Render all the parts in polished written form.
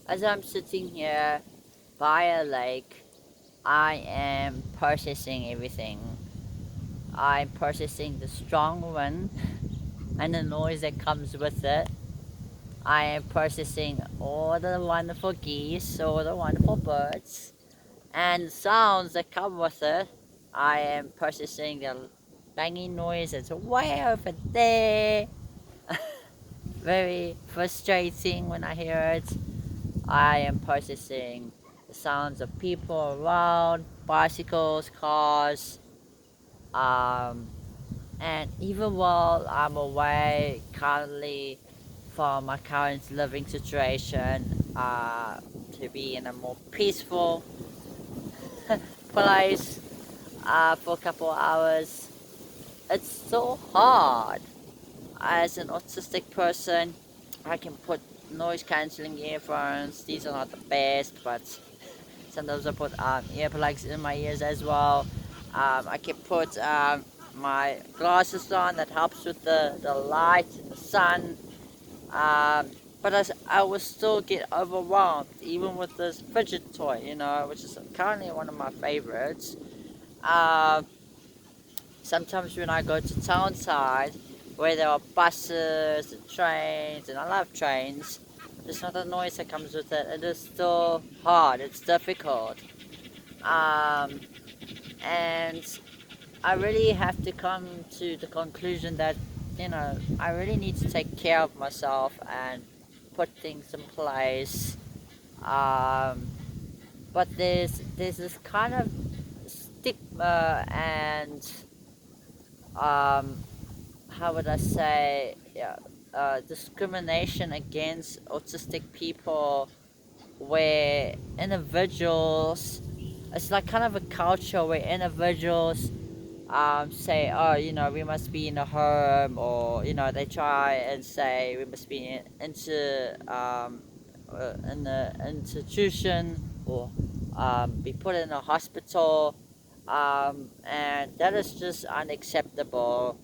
As I'm sitting here by a lake, I am processing everything. I'm processing the strong wind and the noise that comes with it. I am processing all the wonderful geese, all the wonderful birds, and sounds that come with it. I am processing the banging noise that's way over there. Very frustrating when I hear it. I am processing the sounds of people around, bicycles, cars, um, and even while I'm away currently from my current living situation, to be in a more peaceful place for a couple of hours, it's so hard. As an autistic person, I can put noise cancelling earphones. These are not the best, but sometimes I put earplugs in my ears as well. I can put my glasses on, that helps with the light and the sun. But I will still get overwhelmed, even with this fidget toy, which is currently one of my favorites. Uh, Sometimes when I go to town side, where there are buses and trains, and I love trains, there's not the noise that comes with it. It is still hard, it's difficult. Um, and I really have to come to the conclusion that, I really need to take care of myself and put things in place. Um, but there's this kind of stigma and um, how would I say, yeah, discrimination against autistic people, where individuals, it's like kind of a culture where individuals say, oh, we must be in a home, or they try and say we must be in the institution, or be put in a hospital, and that is just unacceptable.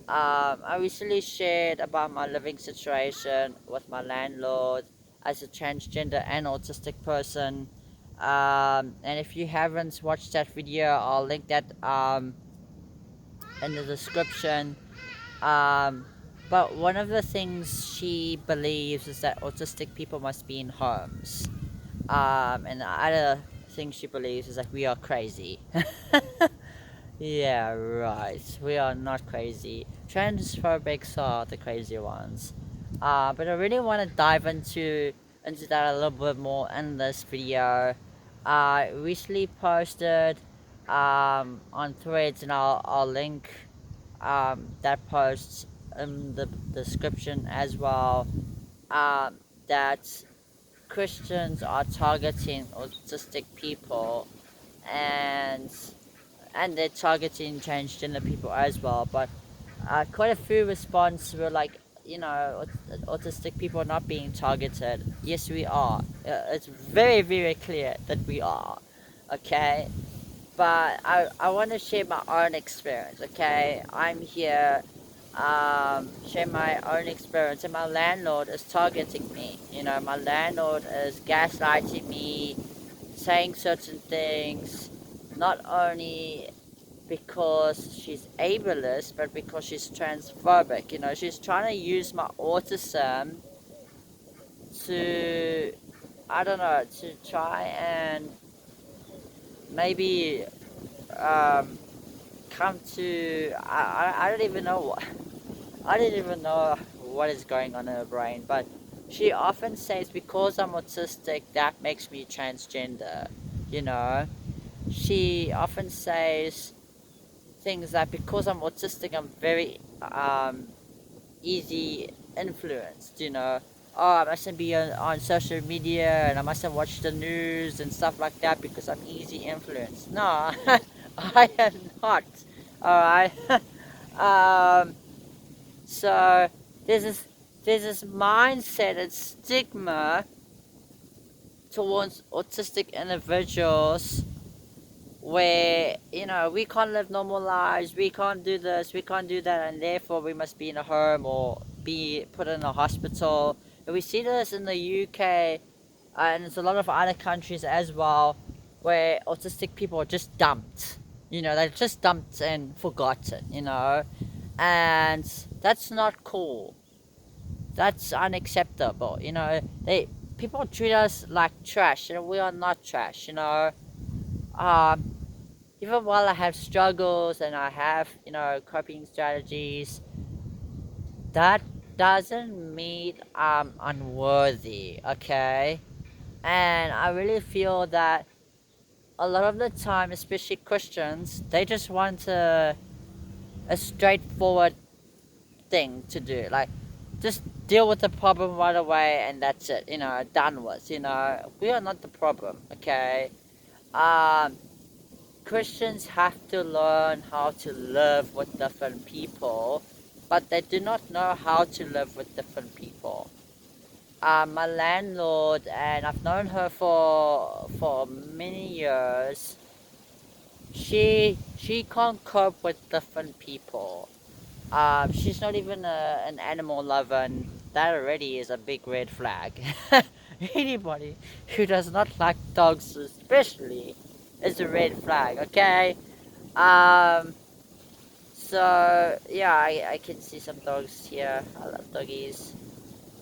I recently shared about my living situation with my landlord as a transgender and autistic person. And if you haven't watched that video, I'll link that in the description. Um, but one of the things she believes is that autistic people must be in homes. And the other thing she believes is that we are crazy. Yeah, right. We are not crazy. Transphobics are the crazy ones. But I really want to dive into that a little bit more in this video. I recently posted on Threads, and I'll link that post in the description as well. That Christians are targeting autistic people, and they're targeting transgender people as well. But quite a few responses were like, autistic people are not being targeted. Yes, we are. It's very, very clear that we are. Okay? But I want to share my own experience. Okay? I'm here, share my own experience, and my landlord is targeting me. My landlord is gaslighting me, saying certain things, not only because she's ableist, but because she's transphobic. She's trying to use my autism to, I don't know, to try and maybe um, come to, I don't even know what, I don't even know what is going on in her brain, but she often says, because I'm autistic, that makes me transgender, you know. She often says things like, because I'm autistic, I'm very easy influenced, Oh, I mustn't be on social media, and I mustn't watch the news and stuff like that because I'm easy influenced. No, I am not. Alright. um, so there's this mindset and stigma towards autistic individuals, where we can't live normal lives, we can't do this, we can't do that, and therefore we must be in a home or be put in a hospital. And we see this in the UK and there's a lot of other countries as well where autistic people are just dumped. They're just dumped and forgotten. And that's not cool. That's unacceptable. They people treat us like trash, and we are not trash. Um, Even while I have struggles and I have coping strategies, that doesn't mean I'm unworthy. Okay, and I really feel that a lot of the time, especially Christians, they just want a straightforward thing to do. Like, just deal with the problem right away and that's it, done with. We are not the problem, okay? Um, Christians have to learn how to live with different people, but they do not know how to live with different people. My landlord, and I've known her for many years. She can't cope with different people. She's not even an animal lover, and that already is a big red flag. Anybody who does not like dogs, especially, is a red flag. Okay. Um. So yeah, I can see some dogs here. I love doggies.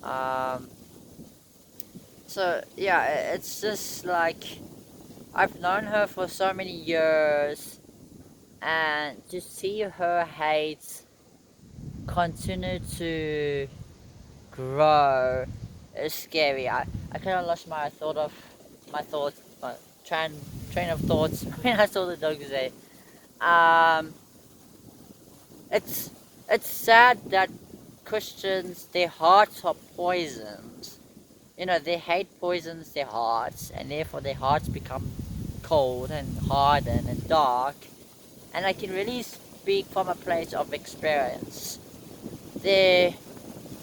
Um. So yeah, it's just like I've known her for so many years, and to see her hate continue to grow is scary. I kind of lost my thoughts, my train train of thoughts when I saw the dog today. Um, it's it's sad that Christians, their hearts are poisoned. They hate poisons their hearts, and therefore their hearts become cold and hardened and dark. And I can really speak from a place of experience. There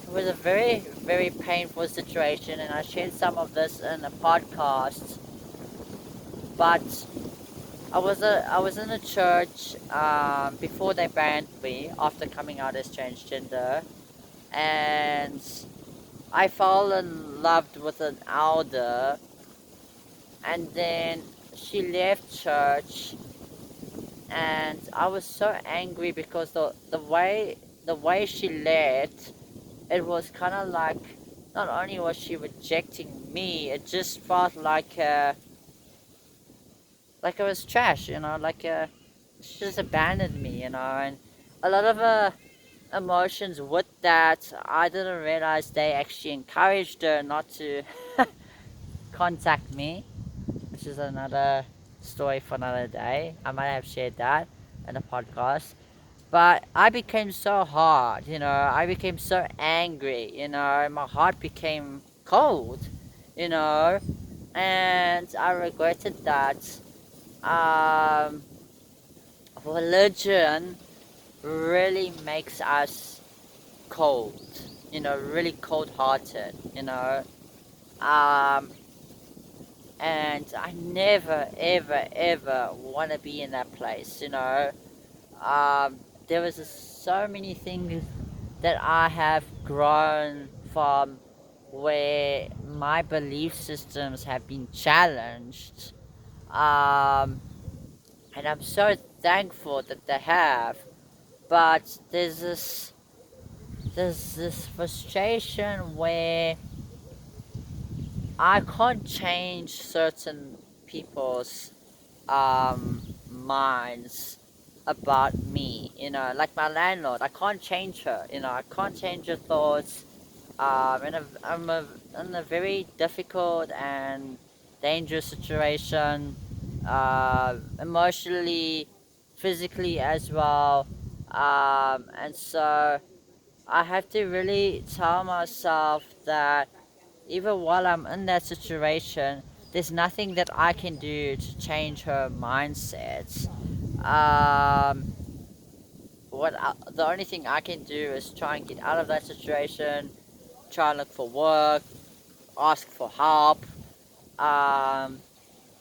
was a very, very painful situation, and I shared some of this in a podcast. But I was in a church before they banned me after coming out as transgender, and I fell in love with an elder, and then she left church, and I was so angry because the way she left, it was kind of like, not only was she rejecting me, it just felt like it was trash, she just abandoned me, and a lot of emotions with that. I didn't realize they actually encouraged her not to contact me, which is another story for another day. I might have shared that in a podcast. But I became so hard, I became so angry, my heart became cold, you know, and I regretted that. Um, Religion really makes us cold, really cold hearted, um, and I never, ever, ever want to be in that place, there was so many things that I have grown from where my belief systems have been challenged. Um, and I'm so thankful that they have. But there's this frustration where I can't change certain people's minds about me. Like my landlord, I can't change her. I can't change her thoughts. I'm in a very difficult and dangerous situation, emotionally, physically as well. And so I have to really tell myself that even while I'm in that situation, there's nothing that I can do to change her mindset. Um, the only thing I can do is try and get out of that situation, try and look for work, ask for help. Um,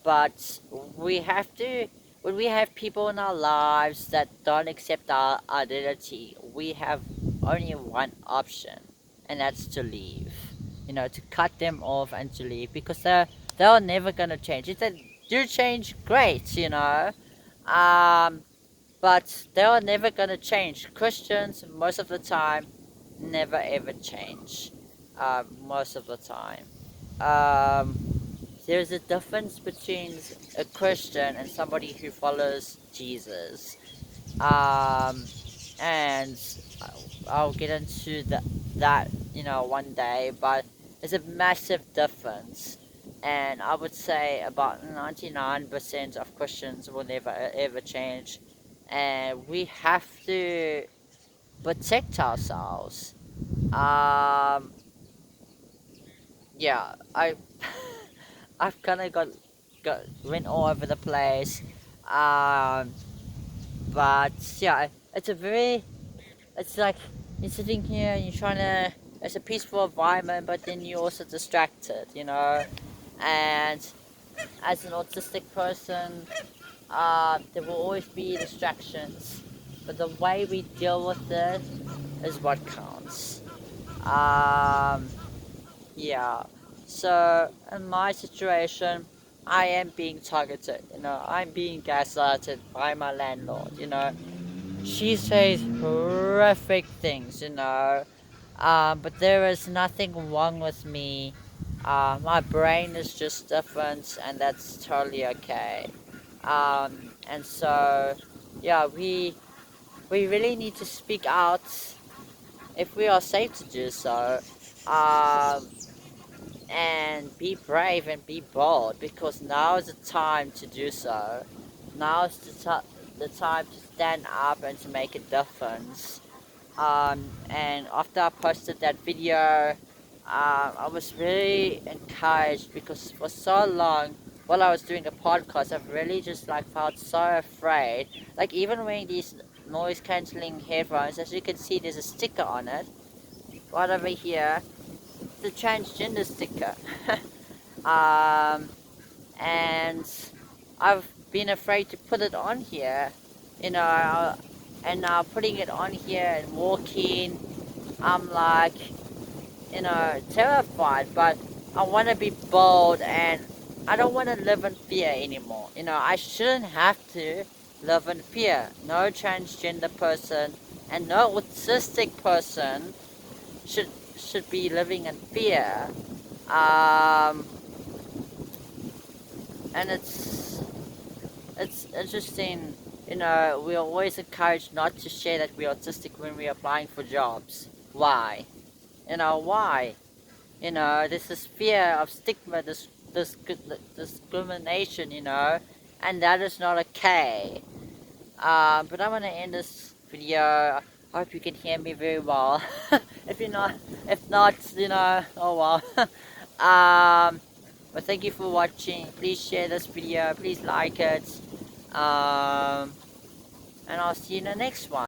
but we have to, when we have people in our lives that don't accept our identity, we have only one option, and that's to leave. to cut them off and to leave, because they're never gonna change. If they do change, great, um, but they are never gonna change. Christians, most of the time, never ever change. Most of the time. Um, there's a difference between a Christian and somebody who follows Jesus. Um, and I'll get into that one day, but there's a massive difference. And I would say about 99% of Christians will never ever change, and we have to protect ourselves. Um, yeah, I've kind of got went all over the place. Um, but yeah, it's a very, it's like you're sitting here and you're trying to, it's a peaceful environment, but then you're also distracted, and as an autistic person, there will always be distractions, but the way we deal with it is what counts. um, yeah. So in my situation, I am being targeted. I'm being gaslighted by my landlord. She says horrific things. But there is nothing wrong with me. My brain is just different, and that's totally okay. And so, yeah, we really need to speak out if we are safe to do so. Um, and be brave and be bold, because now is the time to do so. Now is the time to stand up and to make a difference. And after I posted that video, I was really encouraged, because for so long while I was doing a podcast, I've really just like felt so afraid. Like even wearing these noise cancelling headphones, as you can see, there's a sticker on it right over here, the transgender sticker. um, and I've been afraid to put it on here, and now putting it on here and walking, I'm like, terrified, but I want to be bold, and I don't want to live in fear anymore. I shouldn't have to live in fear. No transgender person and no autistic person should should be living in fear. Um, and it's interesting. We're always encouraged not to share that we're autistic when we're applying for jobs. Why? Why? This is fear of stigma, discrimination. And that is not okay. But I'm gonna end this video. I hope you can hear me very well. if you're not, if not, oh well. But thank you for watching. Please share this video. Please like it. And I'll see you in the next one.